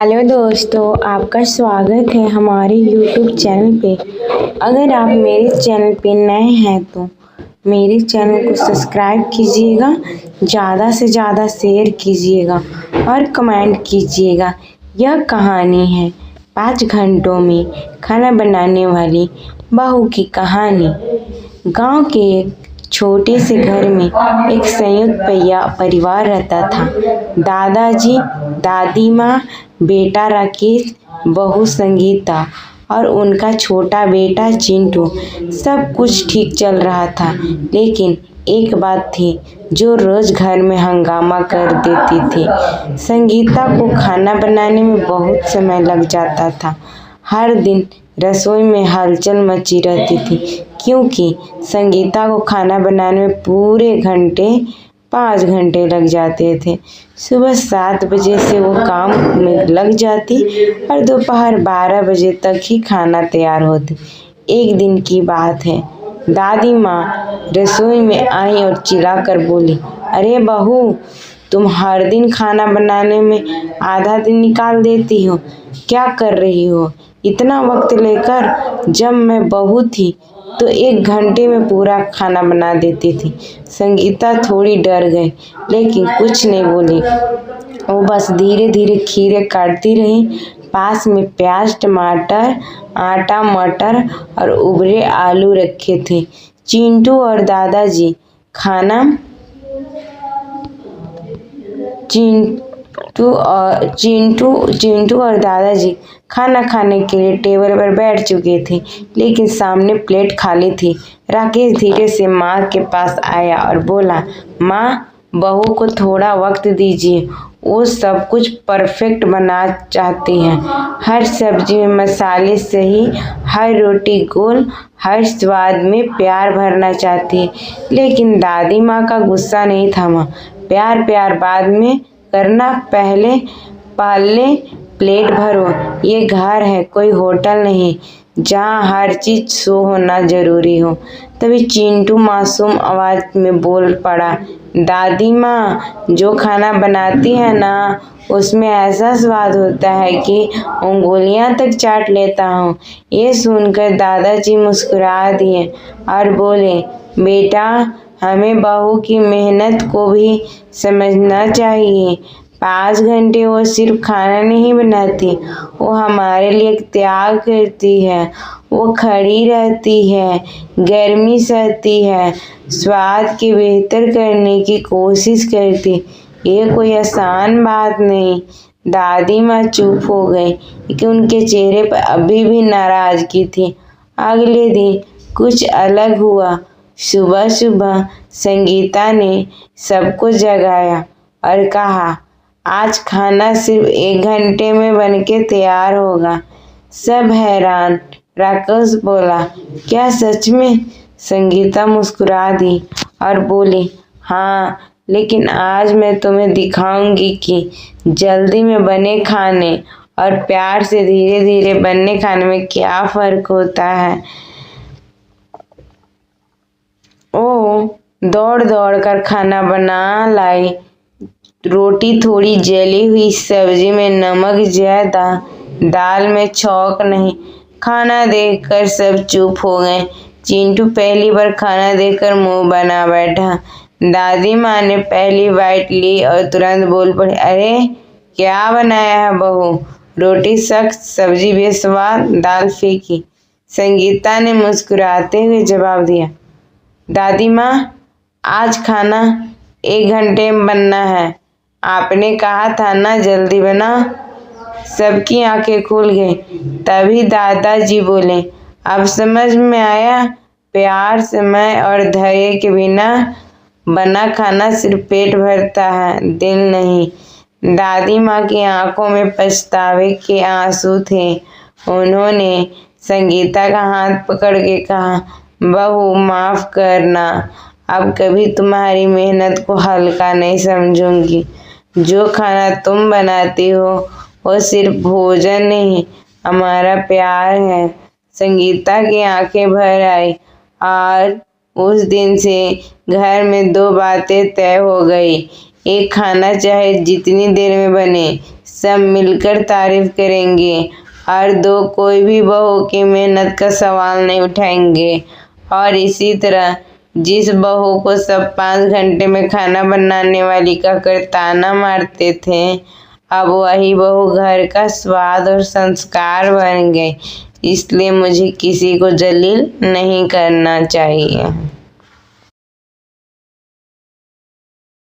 Hello दोस्तों, आपका स्वागत है हमारे YouTube चैनल पे। अगर आप मेरे चैनल पे नए हैं तो मेरे चैनल को सब्सक्राइब कीजिएगा, ज़्यादा से ज़्यादा शेयर कीजिएगा और कमेंट कीजिएगा। यह कहानी है 5 घंटों में खाना बनाने वाली बहू की कहानी। गांव के एक छोटे से घर में एक संयुक्त परिवार रहता था। दादाजी, दादी माँ, बेटा राकेश, बहू संगीता और उनका छोटा बेटा चिंटू। सब कुछ ठीक चल रहा था, लेकिन एक बात थी जो रोज घर में हंगामा कर देती थी। संगीता को खाना बनाने में बहुत समय लग जाता था। हर दिन रसोई में हलचल मची रहती थी, क्योंकि संगीता को खाना बनाने में पूरे 5 घंटे लग जाते थे। सुबह 7 बजे से वो काम में लग जाती और दोपहर 12 बजे तक ही खाना तैयार होती। एक दिन की बात है, दादी माँ रसोई में आई और चिल्लाकर बोली, अरे बहू, तुम हर दिन खाना बनाने में आधा दिन निकाल देती हो। क्या कर रही हो इतना वक्त लेकर? जब मैं बहू थी तो 1 घंटे में पूरा खाना बना देती थी। संगीता थोड़ी डर गई, लेकिन कुछ नहीं बोली। वो बस धीरे धीरे खीरे काटती रही। पास में प्याज, टमाटर, आटा, मटर और उबले आलू रखे थे। चिंटू और दादाजी खाना चिंटू और दादाजी खाना खाने के लिए टेबल पर बैठ चुके थे, लेकिन सामने प्लेट खाली थी। राकेश धीरे से माँ के पास आया और बोला, माँ, बहू को थोड़ा वक्त दीजिए। वो सब कुछ परफेक्ट बना चाहती हैं। हर सब्जी में मसाले सही, हर रोटी गोल, हर स्वाद में प्यार भरना चाहती है। लेकिन दादी माँ का गुस्सा नहीं थमा। प्यार बाद में करना, पहले प्लेट भरो। ये घर है, कोई होटल नहीं जहाँ हर चीज शो होना जरूरी हो। तभी चिंटू मासूम आवाज में बोल पड़ा, दादी माँ, जो खाना बनाती है ना, उसमें ऐसा स्वाद होता है कि उंगलियां तक चाट लेता हूँ। ये सुनकर दादाजी मुस्कुरा दिए और बोले, बेटा, हमें बहू की मेहनत को भी समझना चाहिए। 5 घंटे वो सिर्फ खाना नहीं बनाती, वो हमारे लिए त्याग करती है। वो खड़ी रहती है, गर्मी सहती है, स्वाद के बेहतर करने की कोशिश करती। ये कोई आसान बात नहीं। दादी माँ चुप हो गई, क्योंकि उनके चेहरे पर अभी भी नाराजगी थी। अगले दिन कुछ अलग हुआ। सुबह सुबह संगीता ने सबको जगाया और कहा, आज खाना सिर्फ 1 घंटे में बनके तैयार होगा। सब हैरान। राकेश बोला, क्या सच में? संगीता मुस्कुरा दी और बोली, हाँ, लेकिन आज मैं तुम्हें दिखाऊंगी कि जल्दी में बने खाने और प्यार से धीरे धीरे बनने खाने में क्या फर्क होता है। ओ दौड़ दौड़ कर खाना बना लाई। रोटी थोड़ी जली हुई, सब्जी में नमक ज्यादा, दाल में छौंक नहीं। खाना देखकर सब चुप हो गए। चिंटू पहली बार खाना देखकर मुंह बना बैठा। दादी माँ ने पहली बाइट ली और तुरंत बोल पड़ी, अरे क्या बनाया है बहू? रोटी सख्त, सब्जी बेस्वाद, दाल फीकी। संगीता ने मुस्कुराते हुए जवाब दिया, दादी माँ, आज खाना 1 घंटे में बनना है। आपने कहा था ना जल्दी बना। सबकी आंखें खुल गई। तभी दादाजी बोले, अब समझ में आया, प्यार, समय और धैर्य के बिना बना खाना सिर्फ पेट भरता है, दिल नहीं। दादी माँ की आंखों में पछतावे के आंसू थे। उन्होंने संगीता का हाथ पकड़ के कहा, बहू, माफ करना, अब कभी तुम्हारी मेहनत को हल्का नहीं समझूंगी। जो खाना तुम बनाती हो वो सिर्फ भोजन नहीं, हमारा प्यार है। संगीता की आंखें भर आई और उस दिन से घर में 2 बातें तय हो गई। एक, खाना चाहे जितनी देर में बने, सब मिलकर तारीफ करेंगे और दो कोई भी बहू की मेहनत का सवाल नहीं उठाएंगे। और इसी तरह जिस बहू को सब 5 घंटे में खाना बनाने वाली कहकर ताना मारते थे, अब वही बहू घर का स्वाद और संस्कार बन गई। इसलिए मुझे किसी को जलील नहीं करना चाहिए।